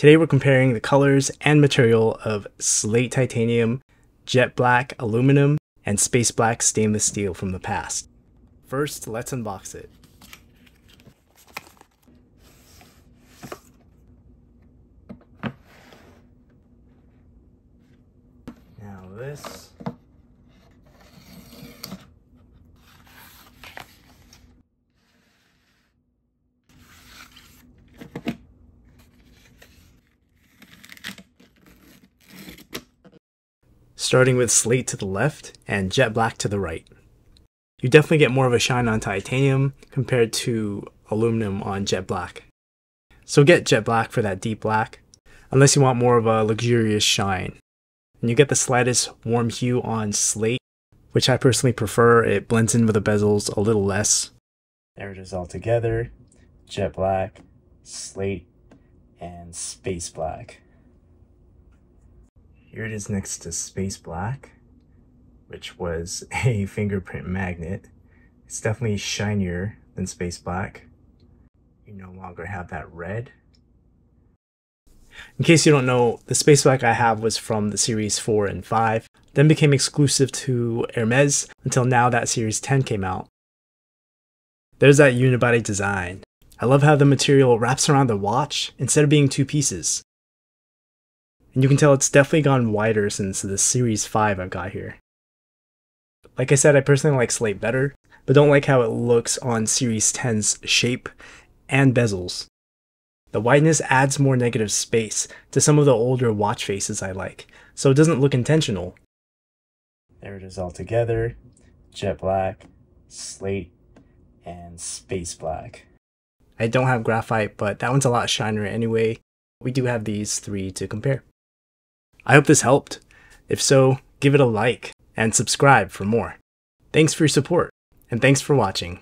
Today we're comparing the colors and material of Slate titanium, jet black aluminum, and space black stainless steel from the past. First, let's unbox it. Now this. Starting with Slate to the left and jet black to the right. You definitely get more of a shine on titanium compared to aluminum on jet black. So get jet black for that deep black, unless you want more of a luxurious shine. And you get the slightest warm hue on Slate, which I personally prefer. It blends in with the bezels a little less. There it is all together. Jet black, Slate, and space black. Here it is next to space black, which was a fingerprint magnet. It's definitely shinier than space black. You no longer have that red. In case you don't know, the space black I have was from the series 4 and 5, then became exclusive to Hermes until now that series 10 came out. There's that unibody design. I love how the material wraps around the watch instead of being two pieces. And you can tell it's definitely gone wider since the series 5 I've got here. Like I said, I personally like Slate better, but don't like how it looks on series 10's shape and bezels. The wideness adds more negative space to some of the older watch faces I like, so it doesn't look intentional. There it is all together. Jet black, Slate, and space black. I don't have graphite, but that one's a lot shinier anyway. We do have these three to compare. I hope this helped. If so, give it a like and subscribe for more. Thanks for your support, and thanks for watching.